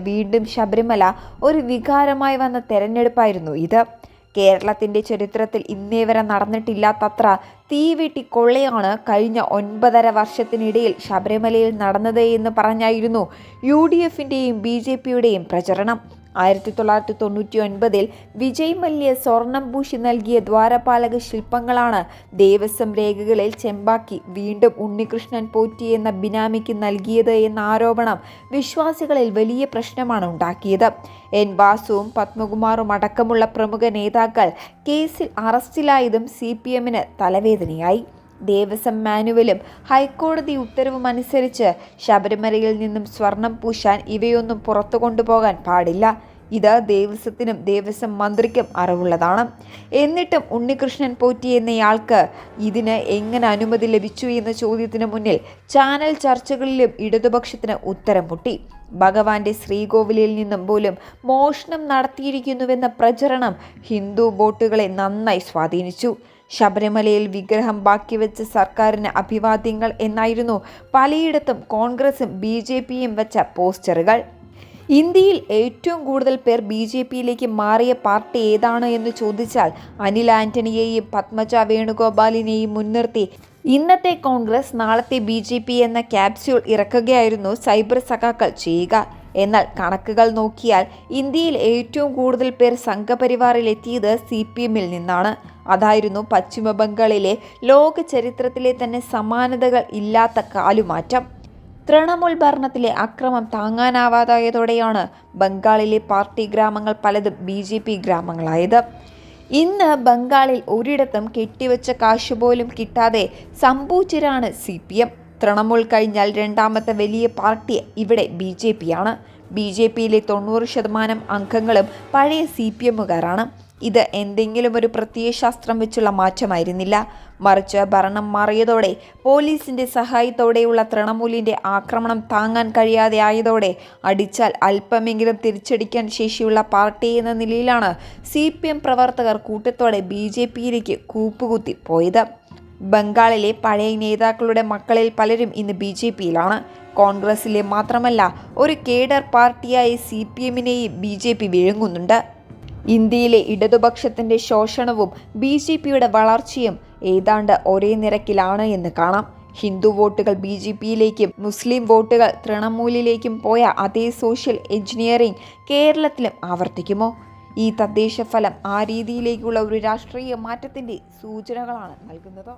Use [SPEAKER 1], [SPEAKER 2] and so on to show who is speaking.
[SPEAKER 1] വീണ്ടും ശബരിമല ഒരു വികാരമായി വന്ന തെരഞ്ഞെടുപ്പായിരുന്നു ഇത്. കേരളത്തിന്റെ ചരിത്രത്തിൽ ഇന്നേ വരെ നടന്നിട്ടില്ലാത്തത്ര തീവെട്ടി കൊള്ളയാണ് കഴിഞ്ഞ 9.5 വർഷത്തിനിടയിൽ ശബരിമലയിൽ നടന്നത് എന്ന് പറഞ്ഞായിരുന്നു UDFന്റെയും BJPയുടെയും പ്രചരണം. 1999 വിജയ് മല്യ സ്വർണം പൂശി നൽകിയ ദ്വാരപാലക ശില്പങ്ങളാണ് ദേവസ്വം രേഖകളിൽ ചെമ്പാക്കി വീണ്ടും ഉണ്ണികൃഷ്ണൻ പോറ്റി എന്ന ബിനാമിക്ക് നൽകിയത് എന്ന ആരോപണം വിശ്വാസികളിൽ വലിയ പ്രശ്നമാണ് ഉണ്ടാക്കിയത്. N. വാസുവും പത്മകുമാറും അടക്കമുള്ള പ്രമുഖ നേതാക്കൾ കേസിൽ അറസ്റ്റിലായതും CPMന് തലവേദനയായി. ദേവസ്വം മാനുവലും ഹൈക്കോടതി ഉത്തരവും അനുസരിച്ച് ശബരിമലയിൽ നിന്നും സ്വർണം പൂശാൻ ഇവയൊന്നും പുറത്തു കൊണ്ടുപോകാൻ പാടില്ല. ഇത് ദേവസ്വത്തിനും ദേവസ്വം മന്ത്രിക്കും അറിവുള്ളതാണ്. എന്നിട്ടും ഉണ്ണികൃഷ്ണൻ പോറ്റി എന്നയാൾക്ക് ഇതിന് എങ്ങനെ അനുമതി ലഭിച്ചു എന്ന ചോദ്യത്തിന് മുന്നിൽ ചാനൽ ചർച്ചകളിലും ഇടതുപക്ഷത്തിന് ഉത്തരം മുട്ടി. ഭഗവാന്റെ ശ്രീകോവിലിൽ നിന്നും പോലും മോഷണം നടത്തിയിരിക്കുന്നുവെന്ന പ്രചരണം ഹിന്ദു വോട്ടുകളെ നന്നായി സ്വാധീനിച്ചു. ശബരിമലയിൽ വിഗ്രഹം ബാക്കിവെച്ച സർക്കാരിന് അഭിവാദ്യങ്ങൾ എന്നായിരുന്നു പലയിടത്തും കോൺഗ്രസും BJPയും വെച്ച പോസ്റ്ററുകൾ. ഇന്ത്യയിൽ ഏറ്റവും കൂടുതൽ പേർ BJPയിലേക്ക് മാറിയ പാർട്ടി ഏതാണ് എന്ന് ചോദിച്ചാൽ അനിൽ ആന്റണിയെയും പത്മജ വേണുഗോപാലിനെയും മുൻനിർത്തി ഇന്നത്തെ കോൺഗ്രസ് നാളത്തെ BJP എന്ന ക്യാപ്സ്യൂൾ ഇറക്കുകയായിരുന്നു സൈബർ സഖാക്കൾ ചെയ്യുക. എന്നാൽ കണക്കുകൾ നോക്കിയാൽ ഇന്ത്യയിൽ ഏറ്റവും കൂടുതൽ പേർ സംഘപരിവാറിൽ എത്തിയത് CPMൽ നിന്നാണ്. അതായിരുന്നു പശ്ചിമ ബംഗാളിലെ ലോക ചരിത്രത്തിലെ തന്നെ സമാനതകൾ ഇല്ലാത്ത കാലുമാറ്റം. തൃണമൂൽ ഭരണത്തിലെ അക്രമം താങ്ങാനാവാതായതോടെയാണ് ബംഗാളിലെ പാർട്ടി ഗ്രാമങ്ങൾ പലതും BJP ഗ്രാമങ്ങളായത്. ഇന്ന് ബംഗാളിൽ ഒരിടത്തും കെട്ടിവെച്ച കാശുപോലും കിട്ടാതെ സംഭൂച്ചിരാണ് CPM. തൃണമൂൽ കഴിഞ്ഞാൽ രണ്ടാമത്തെ വലിയ പാർട്ടി ഇവിടെ BJPയാണ്. BJPയിലെ 90% അംഗങ്ങളും പഴയ CPMകാരാണ്. ഇത് എന്തെങ്കിലും ഒരു പ്രത്യയശാസ്ത്രം വെച്ചുള്ള മാറ്റമായിരുന്നില്ല. മറിച്ച് ഭരണം മാറിയതോടെ പോലീസിന്റെ സഹായത്തോടെയുള്ള തൃണമൂലിന്റെ ആക്രമണം താങ്ങാൻ കഴിയാതെ ആയതോടെ അടിച്ചാൽ അല്പമെങ്കിലും തിരിച്ചടിക്കാൻ ശേഷിയുള്ള പാർട്ടി എന്ന നിലയിലാണ് CPM പ്രവർത്തകർ കൂട്ടത്തോടെ BJPയിലേക്ക് കൂപ്പുകുത്തി പോയത്. ബംഗാളിലെ പഴയ നേതാക്കളുടെ മക്കളിൽ പലരും ഇന്ന് BJPയിലാണ്. കോൺഗ്രസിലെ മാത്രമല്ല ഒരു കേഡർ പാർട്ടിയായ CPMനെയും BJP വിഴുങ്ങുന്നുണ്ട്. ഇന്ത്യയിലെ ഇടതുപക്ഷത്തിന്റെ ശോഷണവും BJPയുടെ വളർച്ചയും ഏതാണ്ട് ഒരേ നിരക്കിലാണ് എന്ന് കാണാം. ഹിന്ദു വോട്ടുകൾ BJPയിലേക്കും മുസ്ലിം വോട്ടുകൾ തൃണമൂലിലേക്കും പോയ അതേ സോഷ്യൽ എഞ്ചിനീയറിംഗ് കേരളത്തിലും ആവർത്തിക്കുമോ? ഈ തദ്ദേശ ഫലം ആ രീതിയിലേക്കുള്ള ഒരു രാഷ്ട്രീയ മാറ്റത്തിന്റെ സൂചനകളാണ് നൽകുന്നത്.